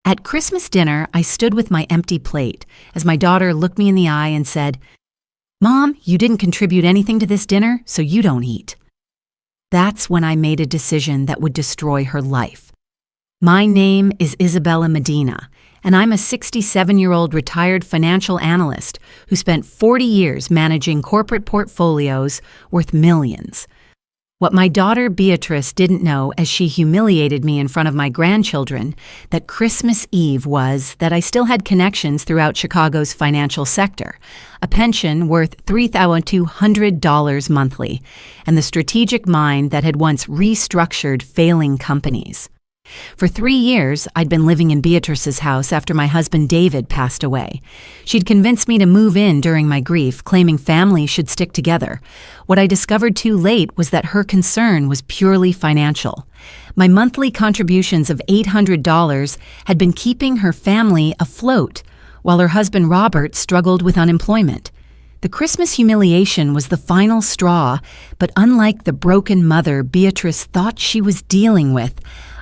At Christmas dinner, I stood with my empty plate as my daughter looked me in the eye and said, "Mom, you didn't contribute anything to this dinner, so you don't eat." That's when I made a decision that would destroy her life. My name is Isabella Medina, and I'm a 67-year-old retired financial analyst who spent 40 years managing corporate portfolios worth millions. What my daughter Beatrice didn't know as she humiliated me in front of my grandchildren that Christmas Eve was that I still had connections throughout Chicago's financial sector, a pension worth $3,200 monthly, and the strategic mind that had once restructured failing companies. For 3 years, I'd been living in Beatrice's house after my husband David passed away. She'd convinced me to move in during my grief, claiming family should stick together. What I discovered too late was that her concern was purely financial. My monthly contributions of $800 had been keeping her family afloat, while her husband Robert struggled with unemployment. The Christmas humiliation was the final straw, but unlike the broken mother Beatrice thought she was dealing with,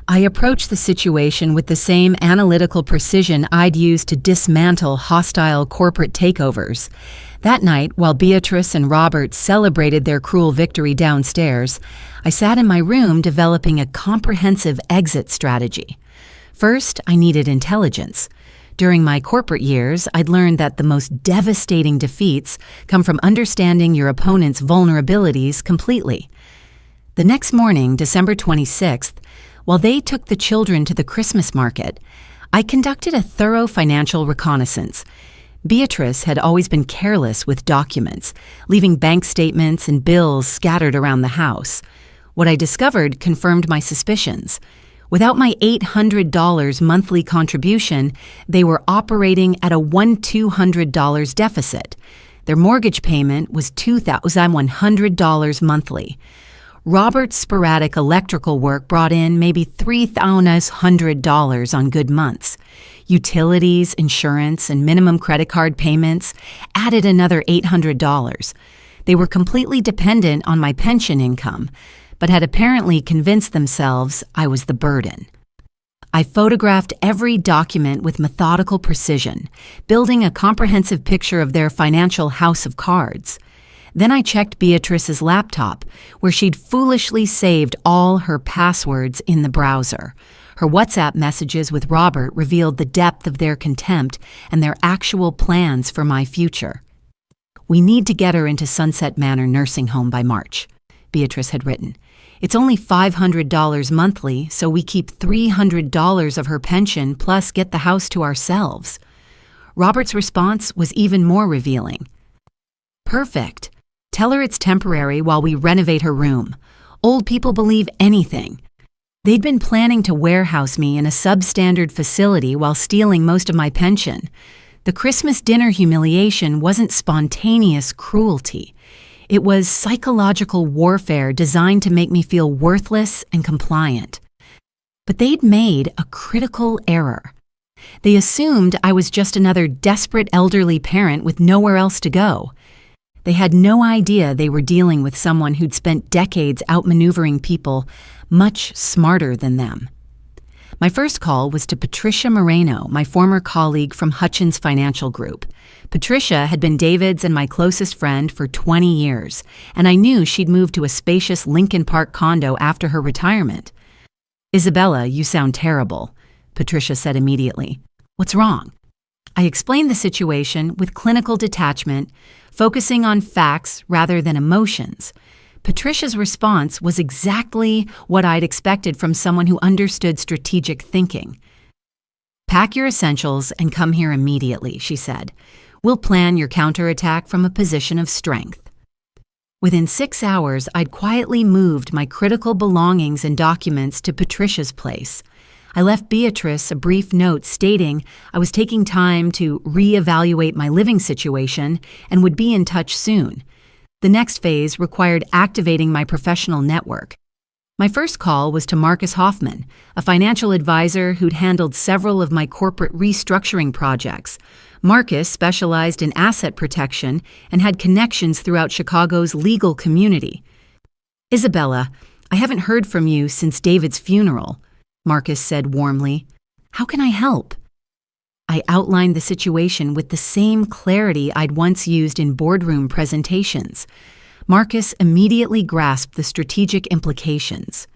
I approached the situation with the same analytical precision I'd used to dismantle hostile corporate takeovers. That night, while Beatrice and Robert celebrated their cruel victory downstairs, I sat in my room developing a comprehensive exit strategy. First, I needed intelligence. During my corporate years, I'd learned that the most devastating defeats come from understanding your opponent's vulnerabilities completely. The next morning, December 26th, while they took the children to the Christmas market, I conducted a thorough financial reconnaissance. Beatrice had always been careless with documents, leaving bank statements and bills scattered around the house. What I discovered confirmed my suspicions. Without my $800 monthly contribution, they were operating at a $1,200 deficit. Their mortgage payment was $2,100 monthly. Robert's sporadic electrical work brought in maybe $3,100 on good months. Utilities, insurance, and minimum credit card payments added another $800. They were completely dependent on my pension income, but had apparently convinced themselves I was the burden. I photographed every document with methodical precision, building a comprehensive picture of their financial house of cards. Then I checked Beatrice's laptop, where she'd foolishly saved all her passwords in the browser. Her WhatsApp messages with Robert revealed the depth of their contempt and their actual plans for my future. "We need to get her into Sunset Manor nursing home by March," Beatrice had written. "It's only $500 monthly, so we keep $300 of her pension plus get the house to ourselves." Robert's response was even more revealing. "Perfect. Tell her it's temporary while we renovate her room. Old people believe anything." They'd been planning to warehouse me in a substandard facility while stealing most of my pension. The Christmas dinner humiliation wasn't spontaneous cruelty. It was psychological warfare designed to make me feel worthless and compliant. But they'd made a critical error. They assumed I was just another desperate elderly parent with nowhere else to go. They had no idea they were dealing with someone who'd spent decades outmaneuvering people much smarter than them. My first call was to Patricia Moreno, my former colleague from Hutchins Financial Group. Patricia had been David's and my closest friend for 20 years, and I knew she'd moved to a spacious Lincoln Park condo after her retirement. "Isabella, you sound terrible," Patricia said immediately. "What's wrong?" I explained the situation with clinical detachment, focusing on facts rather than emotions. Patricia's response was exactly what I'd expected from someone who understood strategic thinking. "Pack your essentials and come here immediately," she said. "We'll plan your counterattack from a position of strength." Within 6 hours, I'd quietly moved my critical belongings and documents to Patricia's place. I left Beatrice a brief note stating I was taking time to reevaluate my living situation and would be in touch soon. The next phase required activating my professional network. My first call was to Marcus Hoffman, a financial advisor who'd handled several of my corporate restructuring projects. Marcus specialized in asset protection and had connections throughout Chicago's legal community. "Isabella, I haven't heard from you since David's funeral," Marcus said warmly. How can I help? I outlined the situation with the same clarity I'd once used in boardroom presentations. Marcus immediately grasped the strategic implications.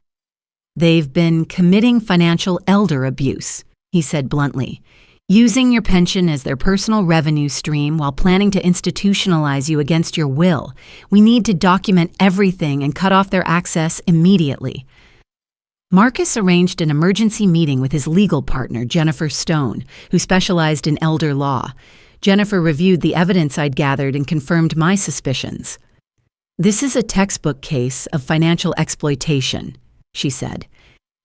They've been committing financial elder abuse, he said bluntly, using your pension as their personal revenue stream while planning to institutionalize you against your will. We need to document everything and cut off their access immediately. Marcus arranged an emergency meeting with his legal partner, Jennifer Stone, who specialized in elder law. Jennifer reviewed the evidence I'd gathered and confirmed my suspicions. This is a textbook case of financial exploitation, she said.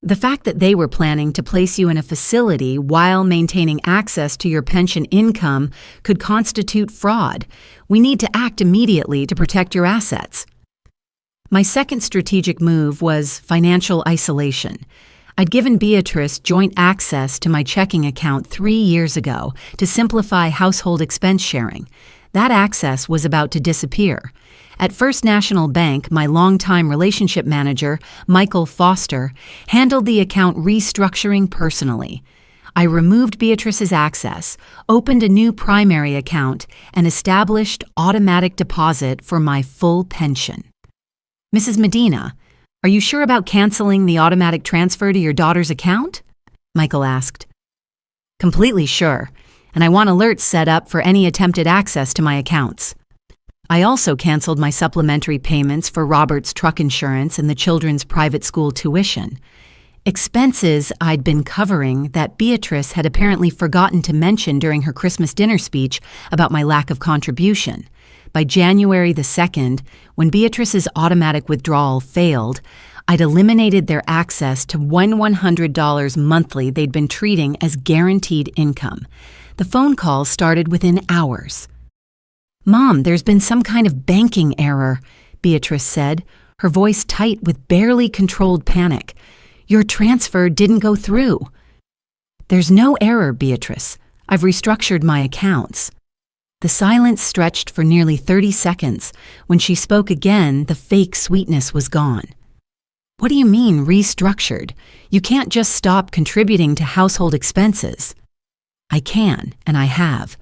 The fact that they were planning to place you in a facility while maintaining access to your pension income could constitute fraud. We need to act immediately to protect your assets. My second strategic move was financial isolation. I'd given Beatrice joint access to my checking account 3 years ago to simplify household expense sharing. That access was about to disappear. At First National Bank, my longtime relationship manager, Michael Foster, handled the account restructuring personally. I removed Beatrice's access, opened a new primary account, and established automatic deposit for my full pension. Mrs. Medina, are you sure about canceling the automatic transfer to your daughter's account? Michael asked. Completely sure, and I want alerts set up for any attempted access to my accounts. I also canceled my supplementary payments for Robert's truck insurance and the children's private school tuition. Expenses I'd been covering that Beatrice had apparently forgotten to mention during her Christmas dinner speech about my lack of contribution. By January the 2nd, when Beatrice's automatic withdrawal failed, I'd eliminated their access to $100 monthly they'd been treating as guaranteed income. The phone calls started within hours. Mom, there's been some kind of banking error, Beatrice said, her voice tight with barely controlled panic. Your transfer didn't go through. There's no error, Beatrice. I've restructured my accounts. The silence stretched for nearly 30 seconds. When she spoke again, the fake sweetness was gone. What do you mean, restructured? You can't just stop contributing to household expenses. I can, and I have.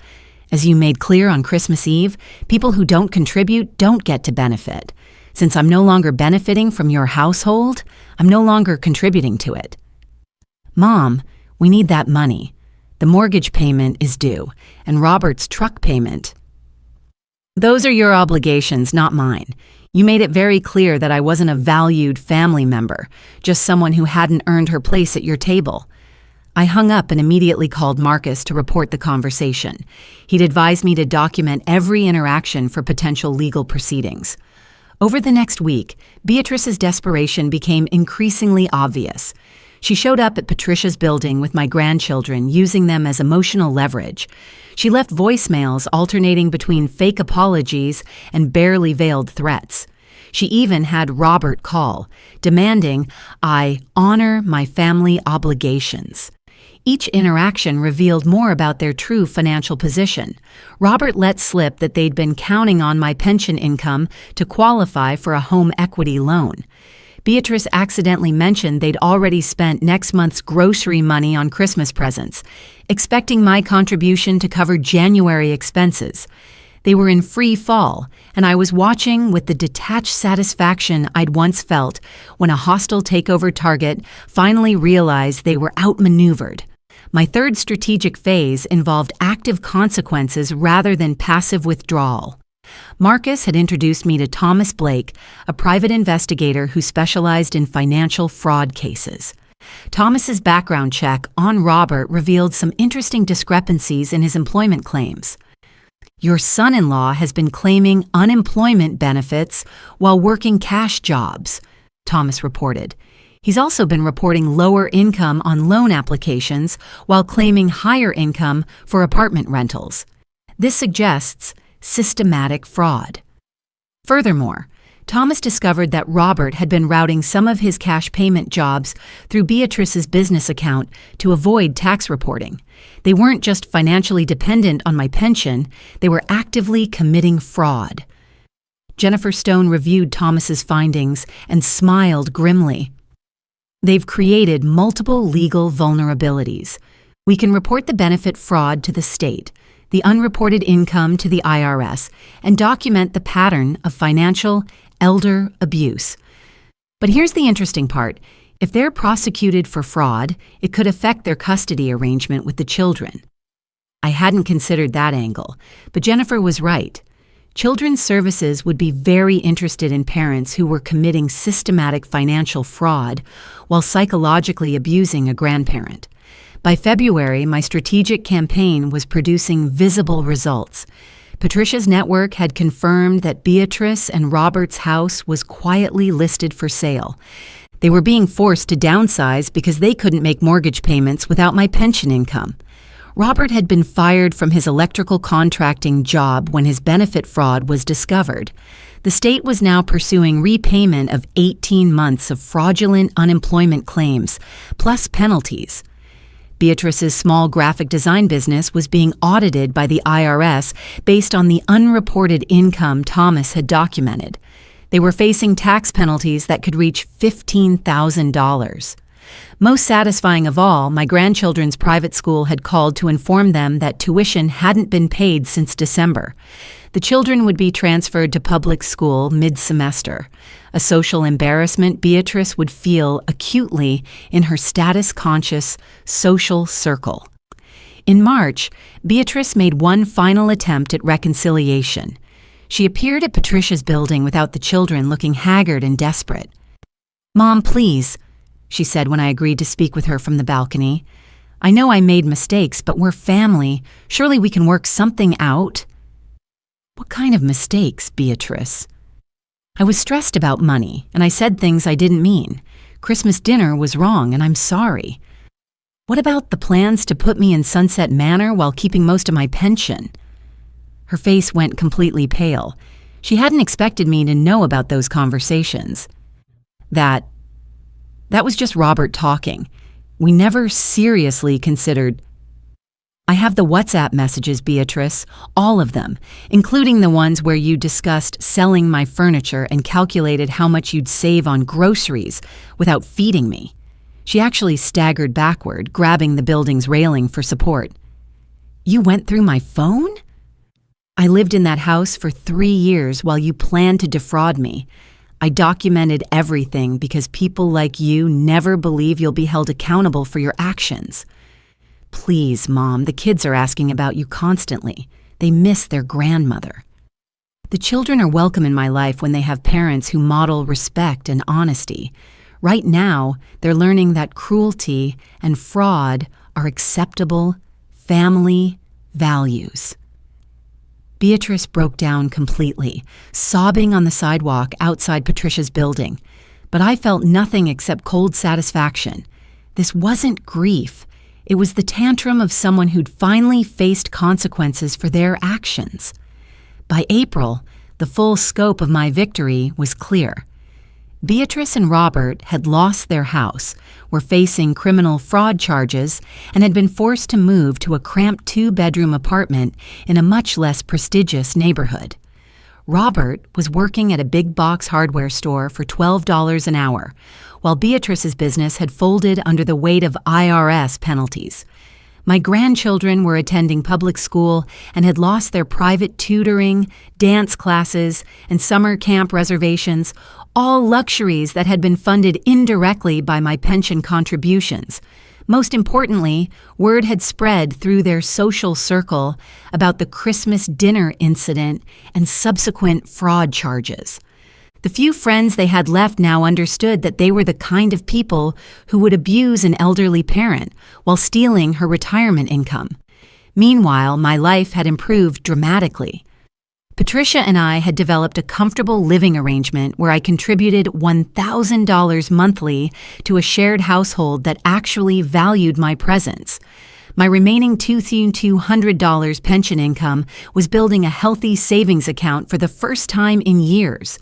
As you made clear on Christmas Eve, people who don't contribute don't get to benefit. Since I'm no longer benefiting from your household, I'm no longer contributing to it. Mom, we need that money. The mortgage payment is due, and Robert's truck payment. Those are your obligations, not mine. You made it very clear that I wasn't a valued family member, just someone who hadn't earned her place at your table. I hung up and immediately called Marcus to report the conversation. He'd advised me to document every interaction for potential legal proceedings. Over the next week, Beatrice's desperation became increasingly obvious. She showed up at Patricia's building with my grandchildren, using them as emotional leverage. She left voicemails alternating between fake apologies and barely veiled threats. She even had Robert call, demanding I honor my family obligations. Each interaction revealed more about their true financial position. Robert let slip that they'd been counting on my pension income to qualify for a home equity loan. Beatrice accidentally mentioned they'd already spent next month's grocery money on Christmas presents, expecting my contribution to cover January expenses. They were in free fall, and I was watching with the detached satisfaction I'd once felt when a hostile takeover target finally realized they were outmaneuvered. My third strategic phase involved active consequences rather than passive withdrawal. Marcus had introduced me to Thomas Blake, a private investigator who specialized in financial fraud cases. Thomas's background check on Robert revealed some interesting discrepancies in his employment claims. Your son-in-law has been claiming unemployment benefits while working cash jobs, Thomas reported. He's also been reporting lower income on loan applications while claiming higher income for apartment rentals. This suggests systematic fraud. Furthermore, Thomas discovered that Robert had been routing some of his cash payment jobs through Beatrice's business account to avoid tax reporting. They weren't just financially dependent on my pension, they were actively committing fraud. Jennifer Stone reviewed Thomas's findings and smiled grimly. They've created multiple legal vulnerabilities. We can report the benefit fraud to the state, the unreported income to the IRS, and document the pattern of financial elder abuse. But here's the interesting part. If they're prosecuted for fraud, it could affect their custody arrangement with the children. I hadn't considered that angle, but Jennifer was right. Children's Services would be very interested in parents who were committing systematic financial fraud while psychologically abusing a grandparent. By February, my strategic campaign was producing visible results. Patricia's network had confirmed that Beatrice and Robert's house was quietly listed for sale. They were being forced to downsize because they couldn't make mortgage payments without my pension income. Robert had been fired from his electrical contracting job when his benefit fraud was discovered. The state was now pursuing repayment of 18 months of fraudulent unemployment claims, plus penalties. Beatrice's small graphic design business was being audited by the IRS based on the unreported income Thomas had documented. They were facing tax penalties that could reach $15,000. Most satisfying of all, my grandchildren's private school had called to inform them that tuition hadn't been paid since December. The children would be transferred to public school mid-semester, a social embarrassment Beatrice would feel acutely in her status-conscious social circle. In March, Beatrice made one final attempt at reconciliation. She appeared at Patricia's building without the children, looking haggard and desperate. "Mom, please," she said when I agreed to speak with her from the balcony. "I know I made mistakes, but we're family. Surely we can work something out." "What kind of mistakes, Beatrice?" I was stressed about money, and I said things I didn't mean. Christmas dinner was wrong, and I'm sorry. "What about the plans to put me in Sunset Manor while keeping most of my pension?" Her face went completely pale. She hadn't expected me to know about those conversations. That was just Robert talking. We never seriously considered. "I have the WhatsApp messages, Beatrice, all of them, including the ones where you discussed selling my furniture and calculated how much you'd save on groceries without feeding me." She actually staggered backward, grabbing the building's railing for support. "You went through my phone?" "I lived in that house for 3 years while you planned to defraud me. I documented everything because people like you never believe you'll be held accountable for your actions." "Please, Mom, the kids are asking about you constantly. They miss their grandmother." The children are welcome in my life when they have parents who model respect and honesty. Right now, they're learning that cruelty and fraud are acceptable family values. Beatrice broke down completely, sobbing on the sidewalk outside Patricia's building. But I felt nothing except cold satisfaction. This wasn't grief. It was the tantrum of someone who'd finally faced consequences for their actions. By April, the full scope of my victory was clear. Beatrice and Robert had lost their house, were facing criminal fraud charges, and had been forced to move to a cramped 2-bedroom apartment in a much less prestigious neighborhood. Robert was working at a big box hardware store for $12 an hour, while Beatrice's business had folded under the weight of IRS penalties. My grandchildren were attending public school and had lost their private tutoring, dance classes, and summer camp reservations, all luxuries that had been funded indirectly by my pension contributions. Most importantly, word had spread through their social circle about the Christmas dinner incident and subsequent fraud charges. The few friends they had left now understood that they were the kind of people who would abuse an elderly parent while stealing her retirement income. Meanwhile, my life had improved dramatically. Patricia and I had developed a comfortable living arrangement where I contributed $1,000 monthly to a shared household that actually valued my presence. My remaining $2,200 pension income was building a healthy savings account for the first time in years.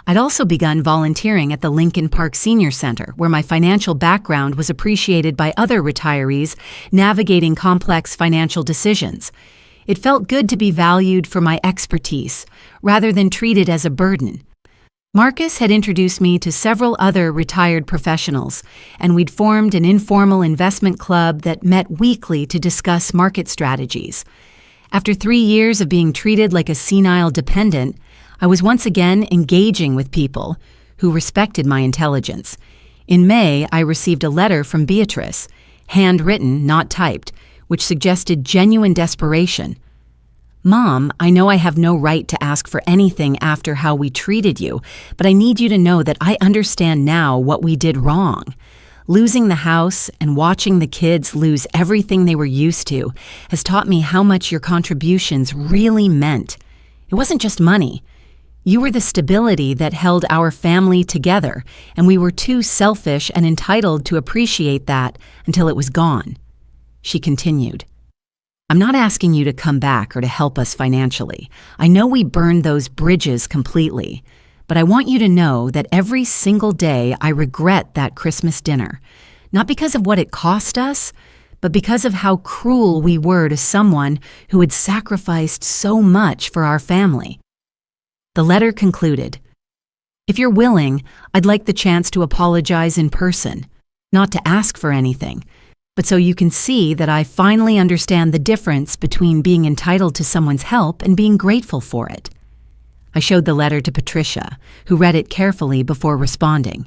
I'd also begun volunteering at the Lincoln Park Senior Center, where my financial background was appreciated by other retirees navigating complex financial decisions. It felt good to be valued for my expertise, rather than treated as a burden. Marcus had introduced me to several other retired professionals, and we'd formed an informal investment club that met weekly to discuss market strategies. After 3 years of being treated like a senile dependent, I was once again engaging with people who respected my intelligence. In May, I received a letter from Beatrice, handwritten, not typed, which suggested genuine desperation. "Mom, I know I have no right to ask for anything after how we treated you, but I need you to know that I understand now what we did wrong. Losing the house and watching the kids lose everything they were used to has taught me how much your contributions really meant. It wasn't just money. You were the stability that held our family together, and we were too selfish and entitled to appreciate that until it was gone." She continued, "I'm not asking you to come back or to help us financially. I know we burned those bridges completely, but I want you to know that every single day I regret that Christmas dinner, not because of what it cost us, but because of how cruel we were to someone who had sacrificed so much for our family." The letter concluded, "If you're willing, I'd like the chance to apologize in person, not to ask for anything, but so you can see that I finally understand the difference between being entitled to someone's help and being grateful for it." I showed the letter to Patricia, who read it carefully before responding.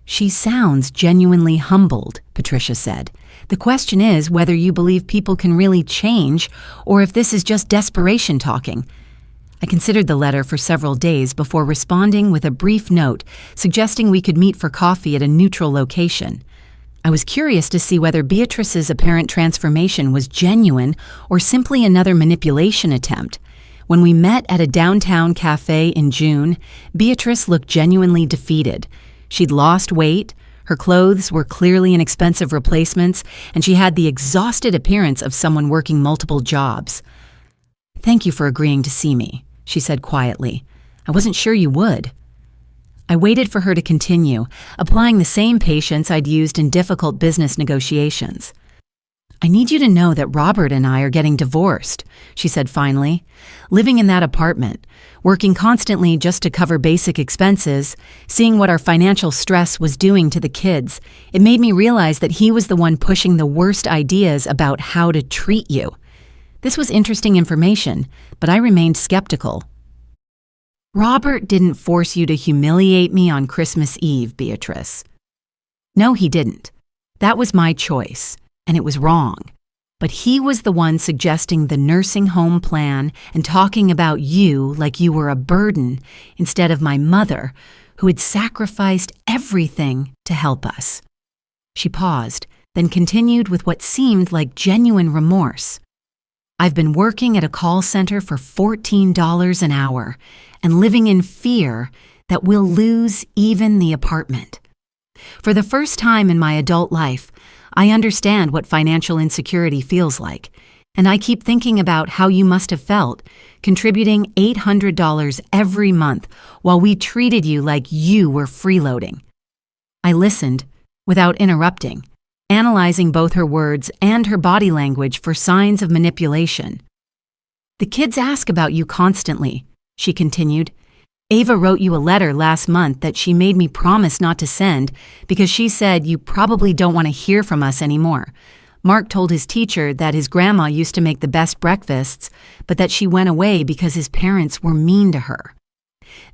"She sounds genuinely humbled," Patricia said. "The question is whether you believe people can really change or if this is just desperation talking." I considered the letter for several days before responding with a brief note suggesting we could meet for coffee at a neutral location. I was curious to see whether Beatrice's apparent transformation was genuine or simply another manipulation attempt. When we met at a downtown cafe in June, Beatrice looked genuinely defeated. She'd lost weight, her clothes were clearly inexpensive replacements, and she had the exhausted appearance of someone working multiple jobs. "Thank you for agreeing to see me," she said quietly. "I wasn't sure you would." I waited for her to continue, applying the same patience I'd used in difficult business negotiations. "I need you to know that Robert and I are getting divorced," she said finally. "Living in that apartment, working constantly just to cover basic expenses, seeing what our financial stress was doing to the kids, it made me realize that he was the one pushing the worst ideas about how to treat you. This was interesting information, but I remained skeptical." "Robert didn't force you to humiliate me on Christmas Eve, Beatrice." "No, he didn't. That was my choice, and it was wrong. But he was the one suggesting the nursing home plan and talking about you like you were a burden instead of my mother, who had sacrificed everything to help us." She paused, then continued with what seemed like genuine remorse. "I've been working at a call center for $14 an hour and living in fear that we'll lose even the apartment. For the first time in my adult life, I understand what financial insecurity feels like, and I keep thinking about how you must have felt, contributing $800 every month while we treated you like you were freeloading." I listened without interrupting, analyzing both her words and her body language for signs of manipulation. "The kids ask about you constantly," she continued. "Ava wrote you a letter last month that she made me promise not to send because she said you probably don't want to hear from us anymore. Mark told his teacher that his grandma used to make the best breakfasts, but that she went away because his parents were mean to her."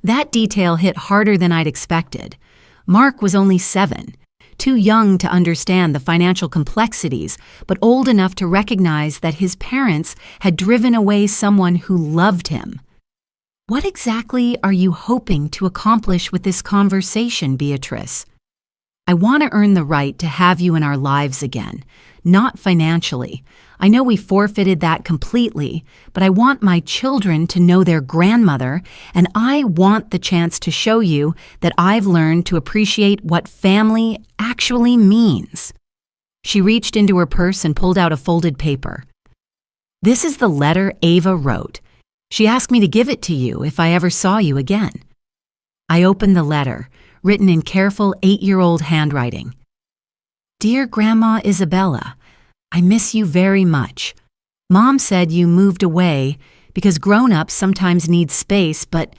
That detail hit harder than I'd expected. Mark was only 7. Too young to understand the financial complexities, but old enough to recognize that his parents had driven away someone who loved him. "What exactly are you hoping to accomplish with this conversation, Beatrice?" "I want to earn the right to have you in our lives again, not financially. I know we forfeited that completely, but I want my children to know their grandmother, and I want the chance to show you that I've learned to appreciate what family actually means." She reached into her purse and pulled out a folded paper. "This is the letter Ava wrote. She asked me to give it to you if I ever saw you again." I opened the letter, written in careful 8-year-old handwriting. "Dear Grandma Isabella, I miss you very much. Mom said you moved away because grown-ups sometimes need space, but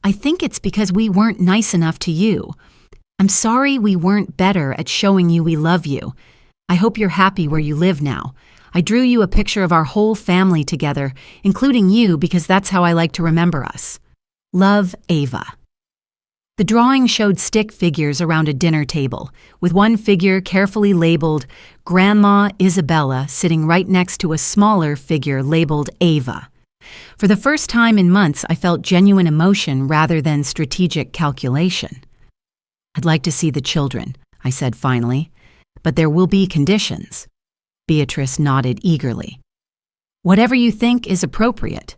I think it's because we weren't nice enough to you. I'm sorry we weren't better at showing you we love you. I hope you're happy where you live now. I drew you a picture of our whole family together, including you because that's how I like to remember us. Love, Ava." The drawing showed stick figures around a dinner table, with one figure carefully labeled Grandma Isabella sitting right next to a smaller figure labeled Ava. For the first time in months, I felt genuine emotion rather than strategic calculation. "I'd like to see the children," I said finally, "but there will be conditions." Beatrice nodded eagerly. "Whatever you think is appropriate."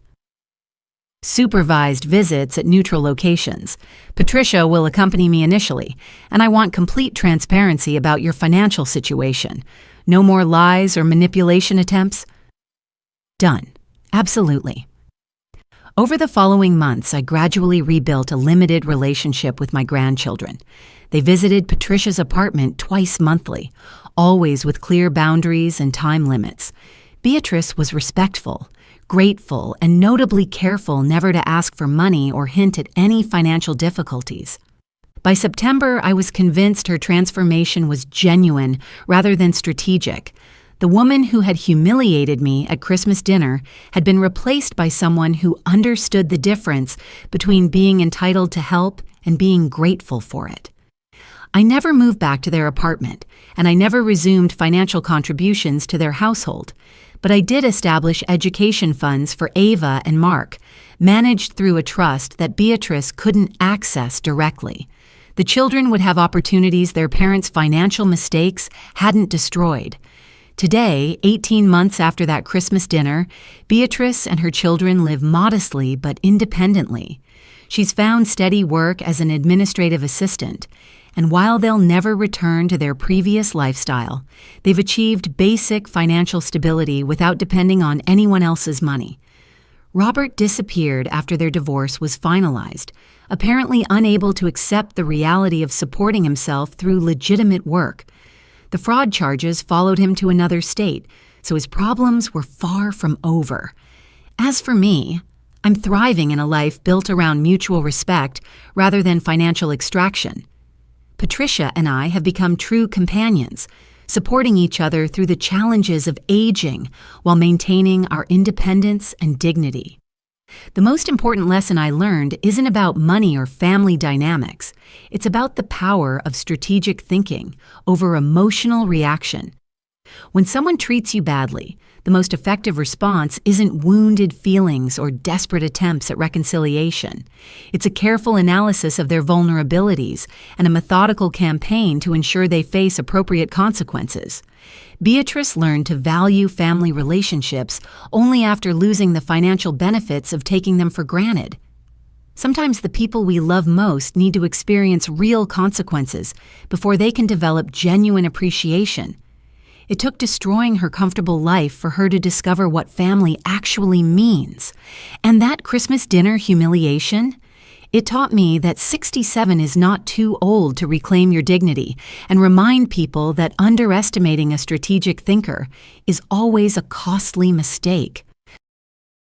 "Supervised visits at neutral locations. Patricia will accompany me initially, and I want complete transparency about your financial situation. No more lies or manipulation attempts?" "Done. Absolutely." Over the following months, I gradually rebuilt a limited relationship with my grandchildren. They visited Patricia's apartment twice monthly, always with clear boundaries and time limits. Beatrice was respectful, grateful, and notably careful never to ask for money or hint at any financial difficulties. By September, I was convinced her transformation was genuine rather than strategic. The woman who had humiliated me at Christmas dinner had been replaced by someone who understood the difference between being entitled to help and being grateful for it. I never moved back to their apartment, and I never resumed financial contributions to their household. But I did establish education funds for Ava and Mark, managed through a trust that Beatrice couldn't access directly. The children would have opportunities their parents' financial mistakes hadn't destroyed. Today, 18 months after that Christmas dinner, Beatrice and her children live modestly but independently. She's found steady work as an administrative assistant, and while they'll never return to their previous lifestyle, they've achieved basic financial stability without depending on anyone else's money. Robert disappeared after their divorce was finalized, apparently unable to accept the reality of supporting himself through legitimate work. The fraud charges followed him to another state, so his problems were far from over. As for me, I'm thriving in a life built around mutual respect rather than financial extraction. Patricia and I have become true companions, supporting each other through the challenges of aging while maintaining our independence and dignity. The most important lesson I learned isn't about money or family dynamics. It's about the power of strategic thinking over emotional reaction. When someone treats you badly, the most effective response isn't wounded feelings or desperate attempts at reconciliation. It's a careful analysis of their vulnerabilities and a methodical campaign to ensure they face appropriate consequences. Beatrice learned to value family relationships only after losing the financial benefits of taking them for granted. Sometimes the people we love most need to experience real consequences before they can develop genuine appreciation. It took destroying her comfortable life for her to discover what family actually means. And that Christmas dinner humiliation, it taught me that 67 is not too old to reclaim your dignity and remind people that underestimating a strategic thinker is always a costly mistake.